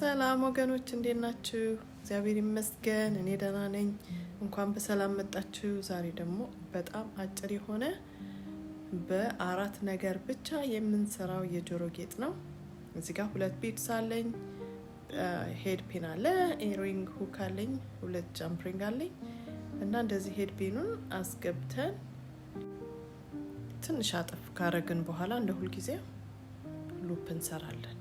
ሰላም ወገኖች እንዴት ናችሁ? እግዚአብሔር ይመስገን እኔ ደህና ነኝ። እንኳን በሰላም መጣችሁ። ዛሬ ደግሞ በጣም አጭር የሆነ በአራት ነገር ብቻ የምንሰራው የጆሮ ጌጥ ነው። እዚህ ጋር ሁለት ቢድስ አለኝ፣ ሄድ ፒን አለ፣ ኢሪንግ ሁክ አለኝ፣ ሁለት ጃምፕ ሪንግ አለኝ እና እንደዚህ ሄድ ፒኑን አስገብተን ትንሽ አጠፍ ካረግን በኋላ እንደ ሁሉ ጊዜ ሉፕ እንሰራለን።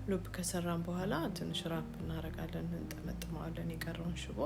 ሉፕ ከሰራን በኋላ ትንሽ ራፕ እናረጋለን፣ እንጠመጥመዋለን የቀረውን ሽቦ።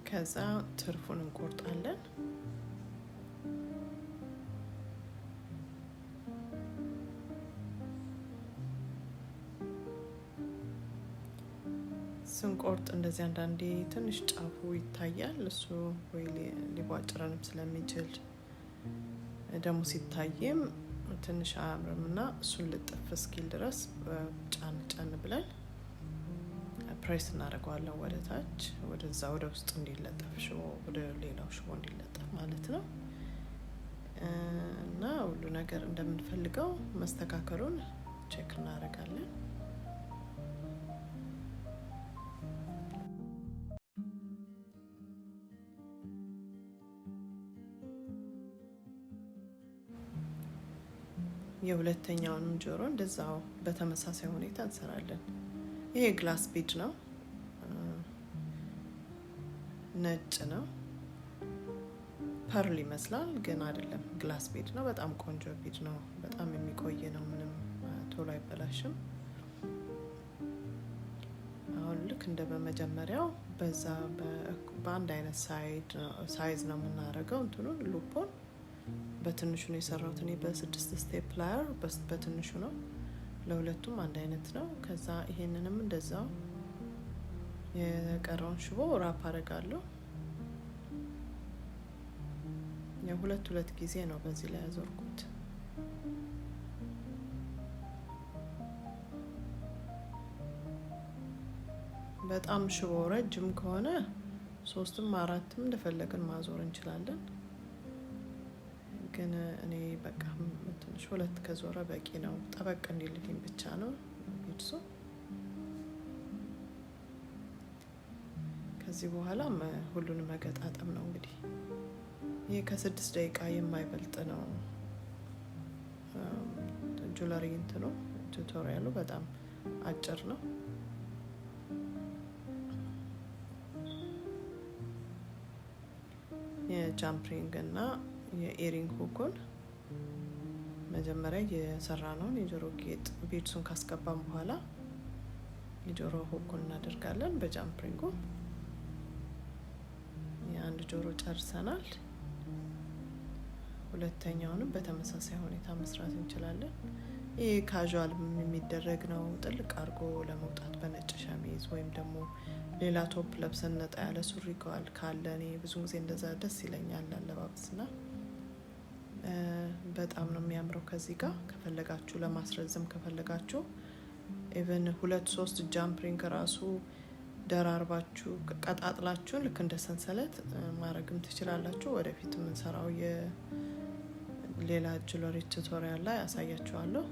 ከዛ ትርፉን እንቆርጣለን። ስንቆርጥ እንደዚህ አንዳንዴ ትንሽ ጫፉ ይታያል። እሱ ወይ ሊቧጭረንም ስለሚችል ደግሞ ሲታይም ትንሽ አያምርምና እሱን ልጥፍ እስኪል ድረስ ጫን ጫን ብለን ፕሬስ እናደርገዋለን ወደ ታች፣ ወደዛ ወደ ውስጥ እንዲለጠፍ ሽቦ ወደ ሌላው ሽቦ እንዲለጠፍ ማለት ነው። እና ሁሉ ነገር እንደምንፈልገው መስተካከሉን ቼክ እናደርጋለን። የሁለተኛውንም ጆሮ እንደዛው በተመሳሳይ ሁኔታ እንሰራለን። ይሄ ግላስ ቢድ ነው፣ ነጭ ነው፣ ፐርል ይመስላል ግን አይደለም። ግላስ ቢድ ነው። በጣም ቆንጆ ቢድ ነው። በጣም የሚቆይ ነው። ምንም ቶሎ አይበላሽም። አሁን ልክ እንደ በመጀመሪያው በዛ በአንድ አይነት ሳይዝ ነው የምናደርገው። እንትኑን ሉፖን በትንሹ ነው የሰራሁት እኔ በ6 ስቴፕላየር በትንሹ ነው። ለሁለቱም አንድ አይነት ነው። ከዛ ይሄንንም እንደዛው የቀረውን ሽቦ ራፕ አደርጋለሁ። ሁለት ጊዜ ነው በዚህ ላይ ያዞርኩት። በጣም ሽቦ ረጅም ከሆነ 3ም 4ም እንደፈለግን ማዞር እንችላለን። ግን እኔ በቃ ትንሽ 2 ከዞረ በቂ ነው። ጠበቅ እንዲልልኝ ብቻ ነው ቢድሱ። ከዚህ በኋላ ሁሉንም መገጣጠም ነው እንግዲህ። ይሄ ከ6 ደቂቃ የማይበልጥ ነው ጁለሪ እንትኑ ቲቶሪያሉ በጣም አጭር ነው። የጃምፕሪንግ እና የኢሪንግ ሁኩን መጀመሪያ የሰራነውን የጆሮ ጌጥ ቢድሱን ካስገባን በኋላ የጆሮ ሁኩን እናደርጋለን በጃምፕሪንጉ። የአንድ ጆሮ ጨርሰናል። ሁለተኛውንም በተመሳሳይ ሁኔታ መስራት እንችላለን። ይሄ ካዥዋል የሚደረግ ነው። ጥልቅ አድርጎ ለመውጣት በነጭ ሸሚዝ ወይም ደግሞ ሌላ ቶፕ ለብሰን ነጣ ያለ ሱሪ ካለ እኔ ብዙ ጊዜ እንደዛ ደስ ይለኛል አለባበስና በጣም ነው የሚያምረው። ከዚህ ጋር ከፈለጋችሁ ለማስረዘም ከፈለጋችሁ ኢቭን 2-3 ጃምፕሪንግ ራሱ ደራርባችሁ ቀጣጥላችሁ ልክ እንደ ሰንሰለት ማድረግም ትችላላችሁ። ወደፊት የምንሰራው የሌላ ጁለሪ ቲቶሪያል ላይ ያሳያችኋለሁ።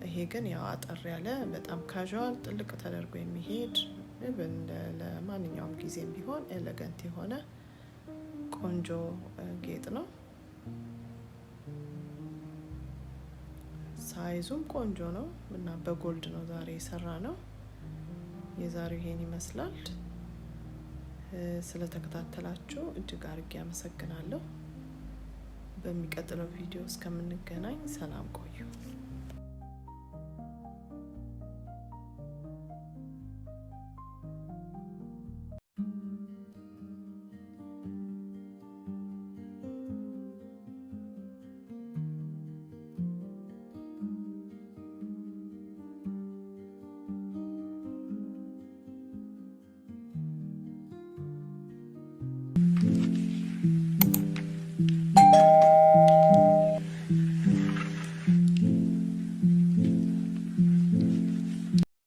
ይሄ ግን ያው አጠር ያለ በጣም ካዥዋል ጥልቅ ተደርጎ የሚሄድ ኢቭን ለማንኛውም ጊዜም ቢሆን ኤሌጋንት የሆነ ቆንጆ ጌጥ ነው። ሳይዙም ቆንጆ ነው እና በጎልድ ነው ዛሬ የሰራ ነው። የዛሬው ይሄን ይመስላል። ስለተከታተላችሁ እጅግ አድርጌ አመሰግናለሁ። በሚቀጥለው ቪዲዮ እስከምንገናኝ ሰላም ቆዩ።